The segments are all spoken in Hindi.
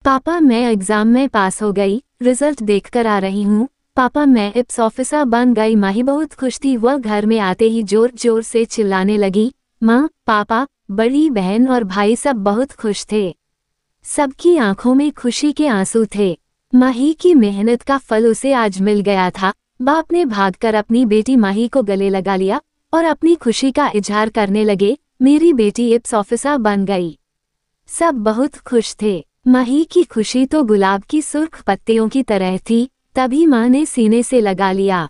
पापा मैं एग्जाम में पास हो गई, रिजल्ट देखकर आ रही हूँ। पापा मैं IPS ऑफिसर बन गई। माही बहुत खुश थी। वह घर में आते ही जोर जोर से चिल्लाने लगी, माँ, पापा, बड़ी बहन और भाई सब बहुत खुश थे। सबकी आंखों में खुशी के आंसू थे। माही की मेहनत का फल उसे आज मिल गया था। बाप ने भागकर अपनी बेटी माही को गले लगा लिया और अपनी खुशी का इजहार करने लगे, मेरी बेटी IPS ऑफिसर बन गई। सब बहुत खुश थे। माही की खुशी तो गुलाब की सुर्ख पत्तियों की तरह थी। तभी माँ ने सीने से लगा लिया,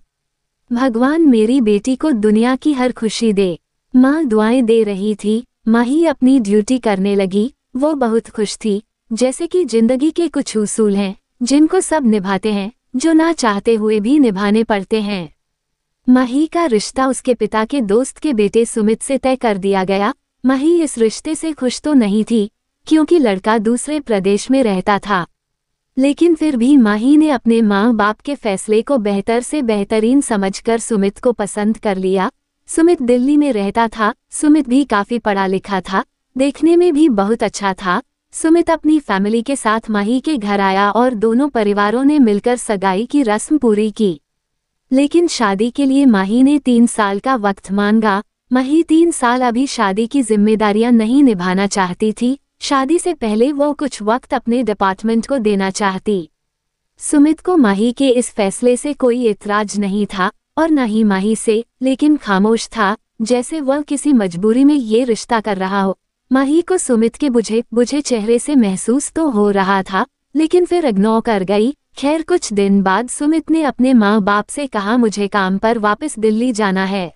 भगवान मेरी बेटी को दुनिया की हर खुशी दे। माँ दुआएं दे रही थी। माही अपनी ड्यूटी करने लगी। वो बहुत खुश थी, जैसे कि जिंदगी के कुछ उसूल हैं जिनको सब निभाते हैं, जो ना चाहते हुए भी निभाने पड़ते हैं। माही का रिश्ता उसके पिता के दोस्त के बेटे सुमित से तय कर दिया गया। माही इस रिश्ते से खुश तो नहीं थी, क्योंकि लड़का दूसरे प्रदेश में रहता था, लेकिन फिर भी माही ने अपने माँ बाप के फैसले को बेहतर से बेहतरीन समझकर सुमित को पसंद कर लिया। सुमित दिल्ली में रहता था। सुमित भी काफी पढ़ा लिखा था, देखने में भी बहुत अच्छा था। सुमित अपनी फैमिली के साथ माही के घर आया और दोनों परिवारों ने मिलकर सगाई की रस्म पूरी की। लेकिन शादी के लिए माही ने 3 साल का वक्त मांगा। माही 3 साल अभी शादी की जिम्मेदारियां नहीं निभाना चाहती थी। शादी से पहले वो कुछ वक्त अपने डिपार्टमेंट को देना चाहती। सुमित को माही के इस फैसले से कोई एतराज नहीं था और न ही माही से, लेकिन खामोश था, जैसे वह किसी मजबूरी में ये रिश्ता कर रहा हो। माही को सुमित के बुझे चेहरे से महसूस तो हो रहा था, लेकिन फिर इग्नोर कर गई। खैर कुछ दिन बाद सुमित ने अपने माँ बाप से कहा, मुझे काम पर वापस दिल्ली जाना है,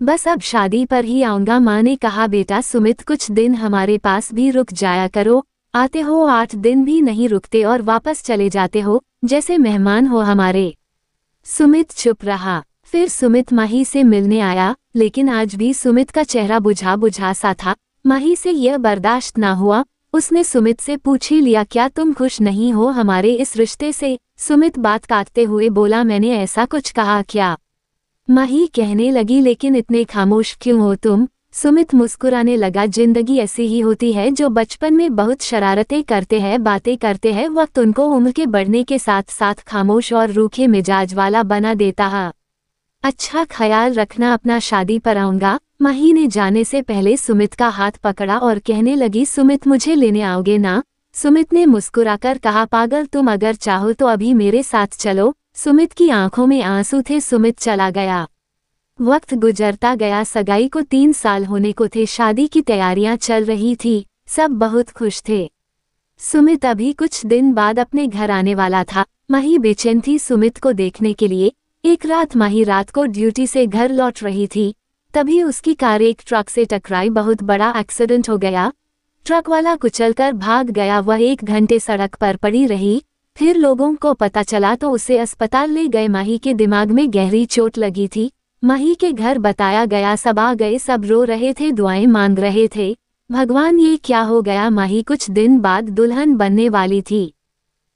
बस अब शादी पर ही आऊंगा। माँ ने कहा, बेटा सुमित कुछ दिन हमारे पास भी रुक जाया करो। आते हो 8 दिन भी नहीं रुकते और वापस चले जाते हो, जैसे मेहमान हो हमारे। सुमित चुप रहा। फिर सुमित माही से मिलने आया, लेकिन आज भी सुमित का चेहरा बुझा बुझा सा था। माही से यह बर्दाश्त ना हुआ। उसने सुमित से पूछ ही लिया, क्या तुम खुश नहीं हो हमारे इस रिश्ते से? सुमित बात काटते हुए बोला, मैंने ऐसा कुछ कहा क्या? माही कहने लगी, लेकिन इतने खामोश क्यों हो तुम? सुमित मुस्कुराने लगा, जिंदगी ऐसी ही होती है। जो बचपन में बहुत शरारतें करते हैं, बातें करते हैं, वक्त उनको उम्र के बढ़ने के साथ साथ खामोश और रूखे मिजाज वाला बना देता है। अच्छा ख्याल रखना अपना, शादी पर आऊंगा। माही ने जाने से पहले सुमित का हाथ पकड़ा और कहने लगी, सुमित मुझे लेने आओगे ना? सुमित ने मुस्कुराकर कहा, पागल तुम, अगर चाहो तो अभी मेरे साथ चलो। सुमित की आंखों में आंसू थे। सुमित चला गया। वक्त गुजरता गया। सगाई को 3 साल होने को थे। शादी की तैयारियां चल रही थी। सब बहुत खुश थे। सुमित अभी कुछ दिन बाद अपने घर आने वाला था। माही बेचैन थी सुमित को देखने के लिए। एक रात माही रात को ड्यूटी से घर लौट रही थी, तभी उसकी कार एक ट्रक से टकराई। बहुत बड़ा एक्सीडेंट हो गया। ट्रक वाला कुचलकर भाग गया। वह 1 घंटे सड़क पर पड़ी रही। फिर लोगों को पता चला तो उसे अस्पताल ले गए। माही के दिमाग में गहरी चोट लगी थी। माही के घर बताया गया। सब आ गए, सब रो रहे थे, दुआएं मांग रहे थे। भगवान ये क्या हो गया? माही कुछ दिन बाद दुल्हन बनने वाली थी,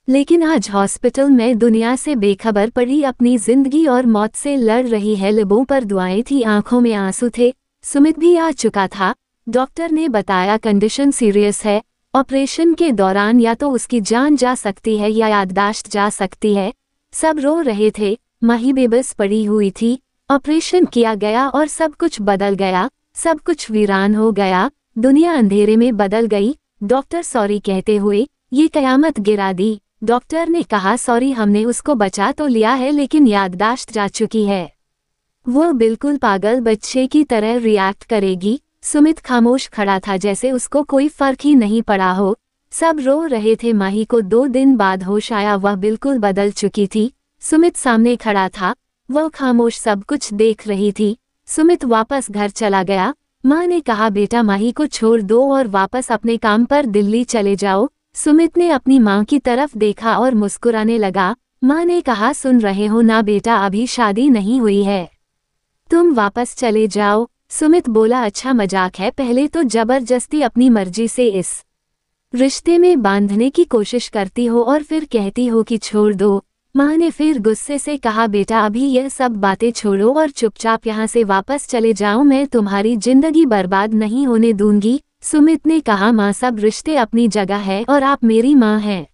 लेकिन आज हॉस्पिटल में दुनिया से बेखबर पड़ी, अपनी जिंदगी और मौत से लड़ रही है। लिबों पर दुआएं थी, आंखों में आंसू थे। सुमित भी आ चुका था। डॉक्टर ने बताया कंडीशन सीरियस है। ऑपरेशन के दौरान या तो उसकी जान जा सकती है या याददाश्त जा सकती है। सब रो रहे थे। माही बेबस पड़ी हुई थी। ऑपरेशन किया गया और सब कुछ बदल गया। सब कुछ वीरान हो गया। दुनिया अंधेरे में बदल गई। डॉक्टर सॉरी कहते हुए ये कयामत गिरा दी। डॉक्टर ने कहा, सॉरी, हमने उसको बचा तो लिया है, लेकिन याददाश्त जा चुकी है। वो बिल्कुल पागल बच्चे की तरह रिएक्ट करेगी। सुमित खामोश खड़ा था, जैसे उसको कोई फर्क ही नहीं पड़ा हो। सब रो रहे थे। माही को 2 दिन बाद होश आया। वह बिल्कुल बदल चुकी थी। सुमित सामने खड़ा था। वह खामोश सब कुछ देख रही थी। सुमित वापस घर चला गया। माँ ने कहा, बेटा माही को छोड़ दो और वापस अपने काम पर दिल्ली चले जाओ। सुमित ने अपनी माँ की तरफ देखा और मुस्कुराने लगा। माँ ने कहा, सुन रहे हो ना बेटा, अभी शादी नहीं हुई है, तुम वापस चले जाओ। सुमित बोला, अच्छा मजाक है, पहले तो जबरदस्ती अपनी मर्जी से इस रिश्ते में बांधने की कोशिश करती हो और फिर कहती हो कि छोड़ दो। माँ ने फिर गुस्से से कहा, बेटा अभी यह सब बातें छोड़ो और चुपचाप यहाँ से वापस चले जाओ। मैं तुम्हारी जिंदगी बर्बाद नहीं होने दूंगी। सुमित ने कहा माँ सब रिश्ते अपनी जगह है और आप मेरी माँ हैं।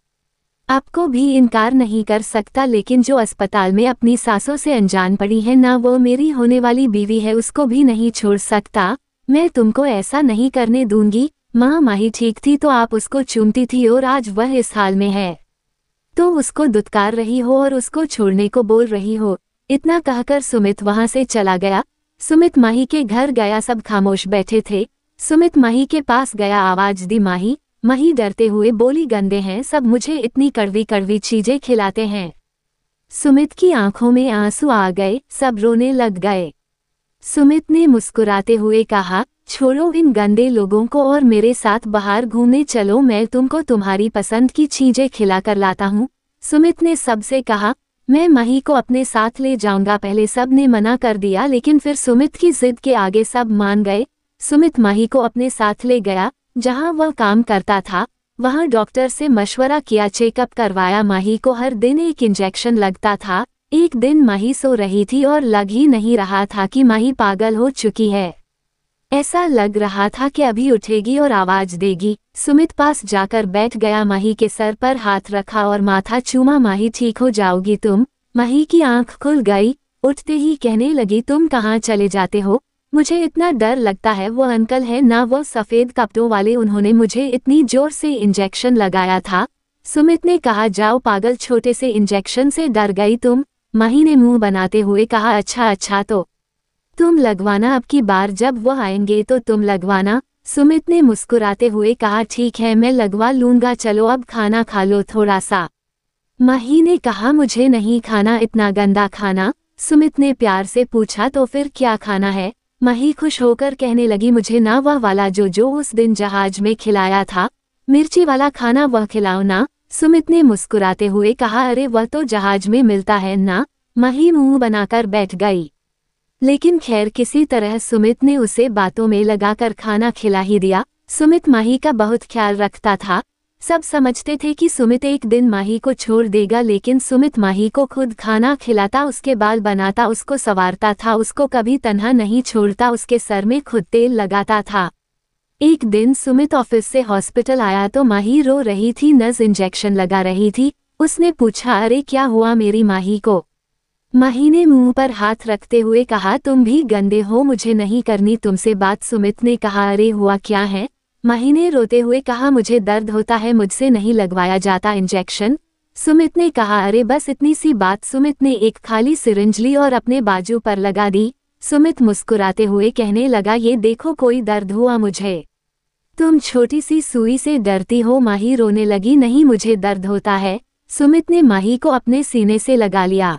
आपको भी इनकार नहीं कर सकता, लेकिन जो अस्पताल में अपनी सासों से अनजान पड़ी है ना वो मेरी होने वाली बीवी है, उसको भी नहीं छोड़ सकता। मैं तुमको ऐसा नहीं करने दूंगी। माँ माही ठीक थी तो आप उसको चूमती थी और आज वह इस हाल में है तो उसको दुत्कार रही हो और उसको छोड़ने को बोल रही हो। इतना कहकर सुमित वहां से चला गया। सुमित माही के घर गया, सब खामोश बैठे थे। सुमित माही के पास गया, आवाज दी माही। माही डरते हुए बोली गंदे हैं सब, मुझे इतनी कड़वी कड़वी चीजें खिलाते हैं। सुमित की आंखों में आंसू आ गए, सब रोने लग गए। सुमित ने मुस्कुराते हुए कहा छोड़ो इन गंदे लोगों को और मेरे साथ बाहर घूमने चलो, मैं तुमको तुम्हारी पसंद की चीजें खिलाकर लाता हूँ। सुमित ने सबसे कहा मैं माही को अपने साथ ले जाऊंगा। पहले सब ने मना कर दिया लेकिन फिर सुमित की जिद के आगे सब मान गए। सुमित माही को अपने साथ ले गया जहां वह काम करता था। वहां डॉक्टर से मशवरा किया, चेकअप करवाया। माही को हर दिन एक इंजेक्शन लगता था। एक दिन माही सो रही थी और लग ही नहीं रहा था कि माही पागल हो चुकी है। ऐसा लग रहा था कि अभी उठेगी और आवाज देगी। सुमित पास जाकर बैठ गया, माही के सर पर हाथ रखा और माथा चूमा। माही ठीक हो जाओगी तुम। माही की आंख खुल गई। उठते ही कहने लगी तुम कहाँ चले जाते हो, मुझे इतना डर लगता है। वो अंकल है ना, वो सफेद कपड़ों वाले, उन्होंने मुझे इतनी जोर से इंजेक्शन लगाया था। सुमित ने कहा जाओ पागल, छोटे से इंजेक्शन से डर गई तुम। माही ने मुंह बनाते हुए कहा अच्छा तो तुम लगवाना, अब की बार जब वो आएंगे तो तुम लगवाना। सुमित ने मुस्कुराते हुए कहा ठीक है मैं लगवा लूंगा, चलो अब खाना खा लो थोड़ा सा। माही ने कहा मुझे नहीं खाना इतना गंदा खाना। सुमित ने प्यार से पूछा तो फिर क्या खाना है। माही खुश होकर कहने लगी मुझे ना वह वाला जो उस दिन जहाज में खिलाया था, मिर्ची वाला खाना वह खिलाओ ना। सुमित ने मुस्कुराते हुए कहा अरे वह तो जहाज में मिलता है ना। माही मुंह बनाकर बैठ गई, लेकिन खैर किसी तरह सुमित ने उसे बातों में लगाकर खाना खिला ही दिया। सुमित माही का बहुत ख्याल रखता था। सब समझते थे कि सुमित एक दिन माही को छोड़ देगा, लेकिन सुमित माही को खुद खाना खिलाता, उसके बाल बनाता, उसको संवारता था, उसको कभी तन्हा नहीं छोड़ता, उसके सर में खुद तेल लगाता था। एक दिन सुमित ऑफिस से हॉस्पिटल आया तो माही रो रही थी, नस इंजेक्शन लगा रही थी। उसने पूछा अरे क्या हुआ मेरी माही को। माही ने मुंह पर हाथ रखते हुए कहा तुम भी गंदे हो, मुझे नहीं करनी तुमसे बात। सुमित ने कहा अरे हुआ क्या है। माही ने रोते हुए कहा मुझे दर्द होता है, मुझसे नहीं लगवाया जाता इंजेक्शन। सुमित ने कहा अरे बस इतनी सी बात। सुमित ने एक खाली सिरिंज ली और अपने बाजू पर लगा दी। सुमित मुस्कुराते हुए कहने लगा ये देखो कोई दर्द हुआ मुझे, तुम छोटी सी सुई से डरती हो। माही रोने लगी नहीं मुझे दर्द होता है। सुमित ने माही को अपने सीने से लगा लिया।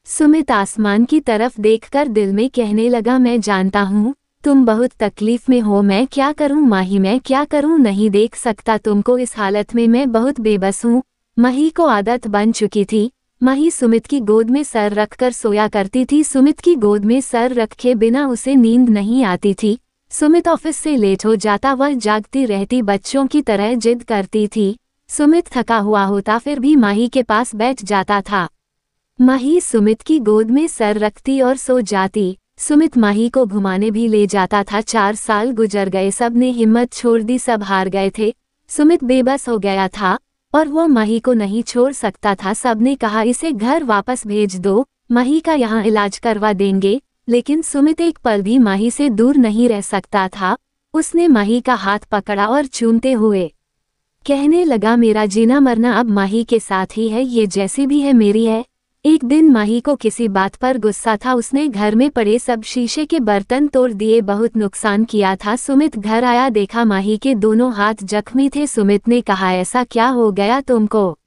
सुमित आसमान की तरफ देखकर दिल में कहने लगा मैं जानता हूँ तुम बहुत तकलीफ में हो, मैं क्या करूँ माही, मैं क्या करूँ, नहीं देख सकता तुमको इस हालत में, मैं बहुत बेबस हूँ। माही को आदत बन चुकी थी। माही सुमित की गोद में सर रखकर सोया करती थी। सुमित की गोद में सर रखे बिना उसे नींद नहीं आती थी। सुमित ऑफिस से लेट हो जाता, वह जागती रहती, बच्चों की तरह जिद करती थी। सुमित थका हुआ होता फिर भी माही के पास बैठ जाता था। माही सुमित की गोद में सर रखती और सो जाती। सुमित माही को घुमाने भी ले जाता था। 4 साल गुजर गए, सब ने हिम्मत छोड़ दी, सब हार गए थे। सुमित बेबस हो गया था और वो माही को नहीं छोड़ सकता था। सब ने कहा इसे घर वापस भेज दो, माही का यहाँ इलाज करवा देंगे, लेकिन सुमित एक पल भी माही से दूर नहीं रह सकता था। उसने माही का हाथ पकड़ा और चूमते हुए कहने लगा मेरा जीना मरना अब माही के साथ ही है, ये जैसी भी है मेरी है। एक दिन माही को किसी बात पर गुस्सा था, उसने घर में पड़े सब शीशे के बर्तन तोड़ दिए, बहुत नुकसान किया था। सुमित घर आया, देखा माही के दोनों हाथ जख्मी थे। सुमित ने कहा ऐसा क्या हो गया तुमको।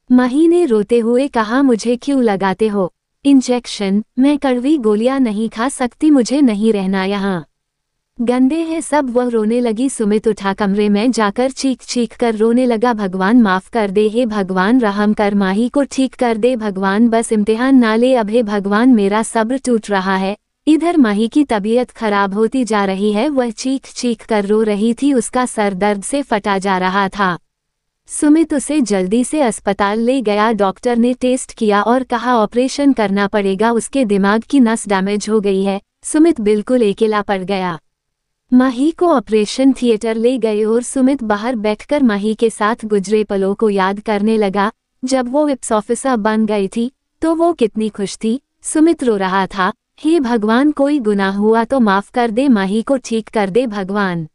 माही ने रोते हुए कहा मुझे क्यों लगाते हो इंजेक्शन, मैं कड़वी गोलियां नहीं खा सकती, मुझे नहीं रहना यहाँ, गंदे हैं सब। वह रोने लगी। सुमित उठा, कमरे में जाकर चीख कर रोने लगा, भगवान माफ कर दे, हे भगवान रहम कर, माही को ठीक कर दे भगवान, बस इम्तिहान ना ले अब, हे भगवान मेरा सब्र टूट रहा है। इधर माही की तबीयत खराब होती जा रही है, वह चीख कर रो रही थी, उसका सर दर्द से फटा जा रहा था। सुमित उसे जल्दी से अस्पताल ले गया। डॉक्टर ने टेस्ट किया और कहा ऑपरेशन करना पड़ेगा, उसके दिमाग की नस डैमेज हो गई है। सुमित बिल्कुल अकेला पड़ गया। माही को ऑपरेशन थिएटर ले गए और सुमित बाहर बैठकर माही के साथ गुजरे पलों को याद करने लगा। जब वो IPS ऑफिसर बन गई थी तो वो कितनी खुश थी। सुमित रो रहा था, हे भगवान, कोई गुनाह हुआ तो माफ कर दे, माही को ठीक कर दे भगवान।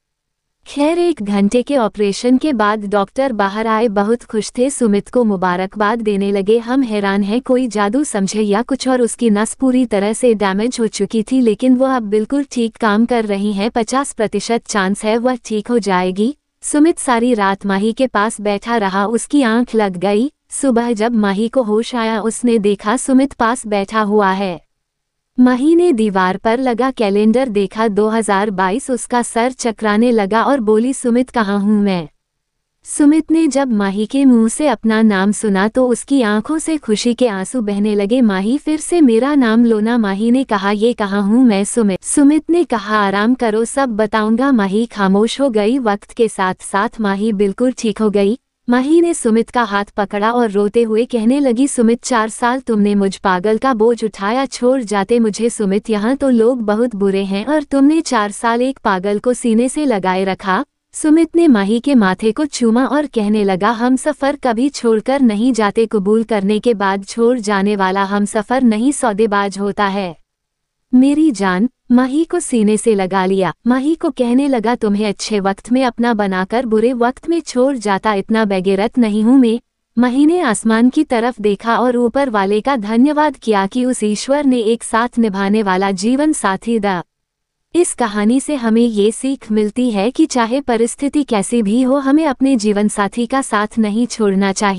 खैर 1 घंटे के ऑपरेशन के बाद डॉक्टर बाहर आए, बहुत खुश थे, सुमित को मुबारकबाद देने लगे। हम हैरान हैं, कोई जादू समझे या कुछ और, उसकी नस पूरी तरह से डैमेज हो चुकी थी लेकिन वो अब बिल्कुल ठीक काम कर रही हैं। 50% चांस है वह ठीक हो जाएगी। सुमित सारी रात माही के पास बैठा रहा, उसकी आंख लग गई। सुबह जब माही को होश आया उसने देखा सुमित पास बैठा हुआ है। माही ने दीवार पर लगा कैलेंडर देखा, 2022। उसका सर चकराने लगा और बोली, सुमित कहाँ हूँ मैं। सुमित ने जब माही के मुंह से अपना नाम सुना तो उसकी आंखों से खुशी के आंसू बहने लगे। माही, फिर से मेरा नाम लो ना। माही ने कहा, ये कहाँ हूँ मैं सुमित। सुमित ने कहा, आराम करो, सब बताऊंगा। माही खामोश हो गई। वक्त के साथ साथ माही बिल्कुल ठीक हो गई। माही ने सुमित का हाथ पकड़ा और रोते हुए कहने लगी, सुमित 4 साल तुमने मुझ पागल का बोझ उठाया, छोड़ जाते मुझे सुमित, यहाँ तो लोग बहुत बुरे हैं और तुमने 4 साल एक पागल को सीने से लगाए रखा। सुमित ने माही के माथे को चूमा और कहने लगा, हम सफ़र कभी छोड़कर नहीं जाते, कबूल करने के बाद छोड़ जाने वाला हम सफ़र नहीं सौदेबाज होता है मेरी जान। माही को सीने से लगा लिया। माही को कहने लगा, तुम्हें अच्छे वक्त में अपना बनाकर बुरे वक्त में छोड़ जाता, इतना बेगैरत नहीं हूँ मैं। माही ने आसमान की तरफ देखा और ऊपर वाले का धन्यवाद किया कि उस ईश्वर ने एक साथ निभाने वाला जीवन साथी दा। इस कहानी से हमें ये सीख मिलती है कि चाहे परिस्थिति कैसी भी हो, हमें अपने जीवन साथी का साथ नहीं छोड़ना चाहिए।